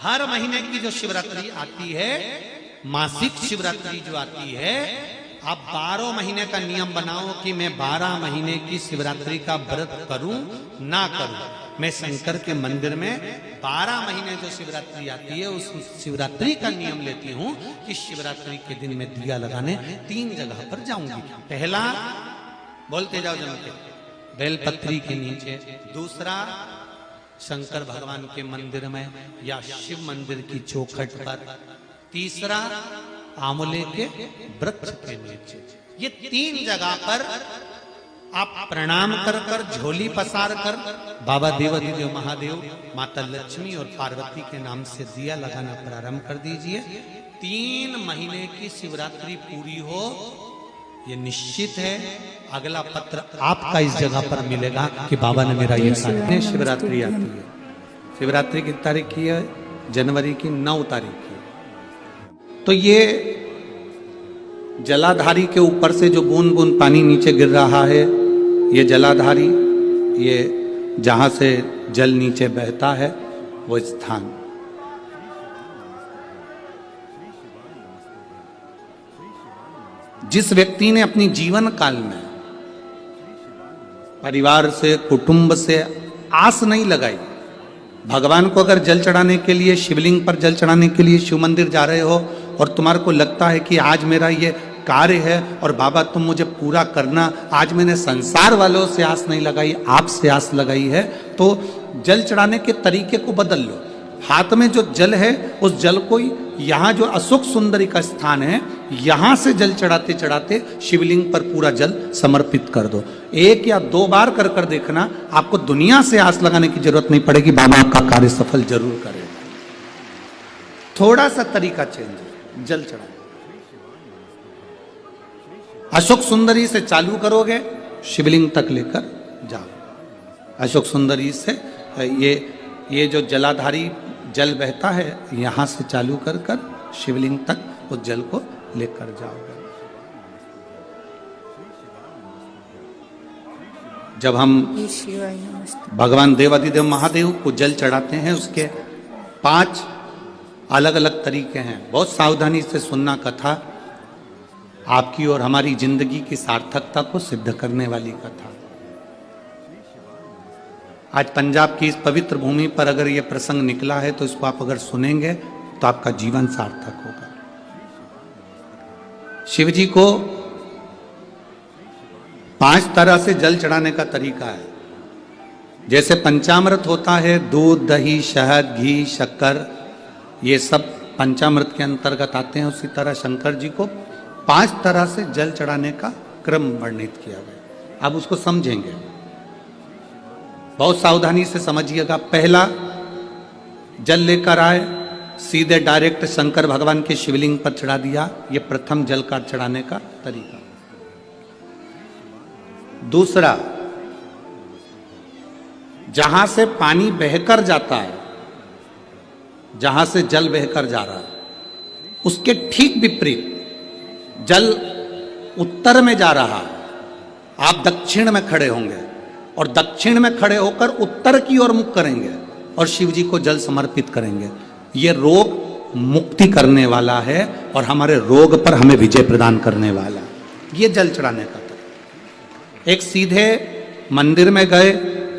हर महीने की जो शिवरात्रि आती है, मासिक शिवरात्रि जो आती है, आप 12 महीने का नियम बनाओ कि मैं 12 महीने की शिवरात्रि का व्रत करूं ना करूं। मैं शंकर के मंदिर में 12 महीने जो शिवरात्रि आती है उस शिवरात्रि का नियम लेती हूं कि शिवरात्रि के दिन मैं दिया लगाने 3 जगह पर जाऊंगी। पहला, बोलते जाओ जन के, बेलपत्री के नीचे। दूसरा, शंकर भगवान के मंदिर में या शिव मंदिर की चौखट पर। तीसरा, आंवले के वृक्ष के नीचे। ये 3 जगह पर आप प्रणाम कर कर, झोली पसार कर बाबा देवाधिदेव महादेव, माता लक्ष्मी और पार्वती के नाम से दिया लगाना प्रारंभ कर दीजिए। 3 महीने की शिवरात्रि पूरी हो, ये निश्चित है अगला पत्र आपका इस जगह पर मिलेगा कि बाबा ने मेरा ये साथ। शिवरात्रि आती है, शिवरात्रि की तारीख की है जनवरी की 9 तारीख की। तो ये जलाधारी के ऊपर से जो बूंद बूंद पानी नीचे गिर रहा है, ये जलाधारी, ये जहां से जल नीचे बहता है वो स्थान। जिस व्यक्ति ने अपनी जीवन काल में परिवार से, कुटुंब से आस नहीं लगाई, भगवान को अगर जल चढ़ाने के लिए, शिवलिंग पर जल चढ़ाने के लिए शिव मंदिर जा रहे हो और तुम्हारे को लगता है कि आज मेरा ये कार्य है और बाबा तुम मुझे पूरा करना, आज मैंने संसार वालों से आस नहीं लगाई, आपसे आस लगाई है, तो जल चढ़ाने के तरीके को बदल लो। हाथ में जो जल है उस जल को, यहाँ जो अशोक सुंदरी का स्थान है, यहाँ से जल चढ़ाते चढ़ाते शिवलिंग पर पूरा जल समर्पित कर दो। 1 या 2 बार कर कर देखना, आपको दुनिया से आस लगाने की जरूरत नहीं पड़ेगी, बाबा आपका कार्य सफल जरूर करेगा। थोड़ा सा तरीका चेंज, जल चढ़ा अशोक सुंदरी से चालू करोगे, शिवलिंग तक लेकर जाओ। अशोक सुंदरी से ये जो जलाधारी जल बहता है, यहां से चालू कर कर शिवलिंग तक उस जल को लेकर जाओगे। जब हम भगवान देवाधिदेव महादेव को जल चढ़ाते हैं, उसके 5 अलग अलग तरीके हैं। बहुत सावधानी से सुनना कथा, आपकी और हमारी जिंदगी की सार्थकता को सिद्ध करने वाली कथा। आज पंजाब की इस पवित्र भूमि पर अगर ये प्रसंग निकला है तो इसको आप अगर सुनेंगे तो आपका जीवन सार्थक होगा। शिव जी को 5 तरह से जल चढ़ाने का तरीका है। जैसे पंचामृत होता है, दूध, दही, शहद, घी, शक्कर, ये सब पंचामृत के अंतर्गत आते हैं, उसी तरह शंकर जी को 5 तरह से जल चढ़ाने का क्रम वर्णित किया गया। अब उसको समझेंगे, बहुत सावधानी से समझिएगा। पहला, जल लेकर आए, सीधे डायरेक्ट शंकर भगवान के शिवलिंग पर चढ़ा दिया, ये प्रथम जल का चढ़ाने का तरीका। दूसरा, जहां से पानी बहकर जाता है, जहां से जल बहकर जा रहा है, उसके ठीक विपरीत जल उत्तर में जा रहा है, आप दक्षिण में खड़े होंगे और दक्षिण में खड़े होकर उत्तर की ओर मुख करेंगे और शिव जी को जल समर्पित करेंगे। ये रोग मुक्ति करने वाला है और हमारे रोग पर हमें विजय प्रदान करने वाला है। ये जल चढ़ाने का तरीका। एक, सीधे मंदिर में गए,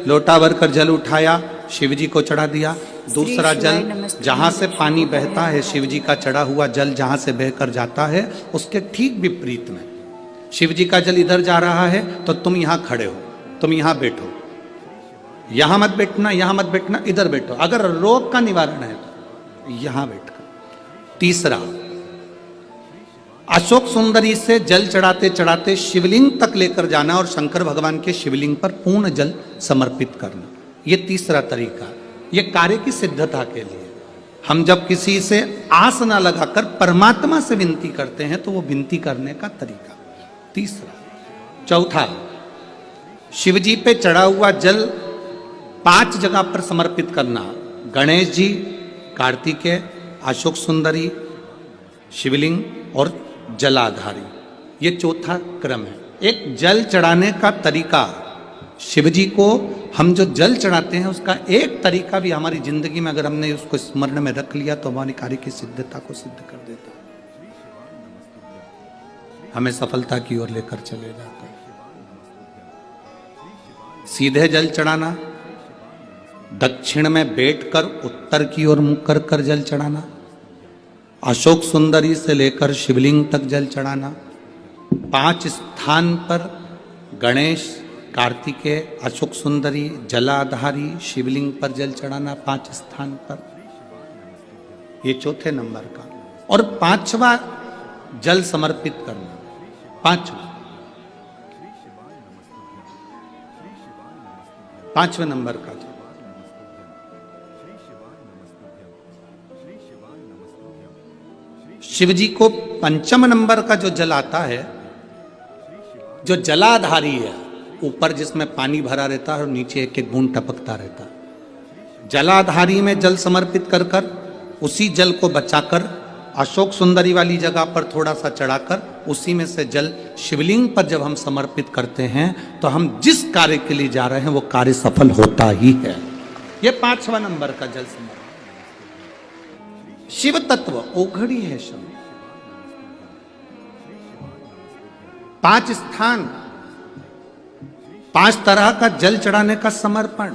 लोटा भर कर जल उठाया, शिव जी को चढ़ा दिया। दूसरा, जल जहां से पानी बहता है, शिव जी का चढ़ा हुआ जल जहां से बहकर जाता है, उसके ठीक विपरीत में शिव जी का जल इधर जा रहा है तो तुम यहां खड़े हो, तुम यहां बैठो, यहां मत बैठना, यहां मत बैठना, इधर बैठो। अगर रोग का निवारण है तो यहां बैठकर। तीसरा, अशोक सुंदरी से जल चढ़ाते चढ़ाते शिवलिंग तक लेकर जाना और शंकर भगवान के शिवलिंग पर पूर्ण जल समर्पित करना। ये तीसरा तरीका, ये कार्य की सिद्धता के लिए। हम जब किसी से आस ना लगाकर परमात्मा से विनती करते हैं तो वो विनती करने का तरीका। तीसरा। चौथा, शिव जी पे चढ़ा हुआ जल 5 जगह पर समर्पित करना। गणेश जी, कार्तिकेय, अशोक सुंदरी, शिवलिंग और जलाधारी। ये चौथा क्रम है। एक, जल चढ़ाने का तरीका, शिव जी को हम जो जल चढ़ाते हैं उसका एक तरीका भी हमारी जिंदगी में अगर हमने उसको स्मरण में रख लिया तो हमारी कार्य की सिद्धता को सिद्ध कर देता है, हमें सफलता की ओर लेकर चले जाता है। सीधे जल चढ़ाना, दक्षिण में बैठकर उत्तर की ओर मुख कर कर जल चढ़ाना, अशोक सुंदरी से लेकर शिवलिंग तक जल चढ़ाना, 5 स्थान पर गणेश, कार्तिकेय, अशोक सुंदरी, जलाधारी, शिवलिंग पर जल चढ़ाना 5 स्थान पर, ये चौथे नंबर का। और 5वां जल समर्पित करना, 5वें नंबर का जल। शिव जी को 5म नंबर का जो जल आता है, जो जलाधारी है, ऊपर जिसमें पानी भरा रहता है और नीचे एक एक बूंद टपकता रहता है, जलाधारी में जल समर्पित कर कर उसी जल को बचाकर अशोक सुंदरी वाली जगह पर थोड़ा सा चढ़ाकर उसी में से जल शिवलिंग पर जब हम समर्पित करते हैं तो हम जिस कार्य के लिए जा रहे हैं वो कार्य सफल होता ही है। ये 5वां नंबर का जल समर्पण। शिव तत्व ओघड़ी है शब्द। 5 स्थान, 5 तरह का जल चढ़ाने का समर्पण।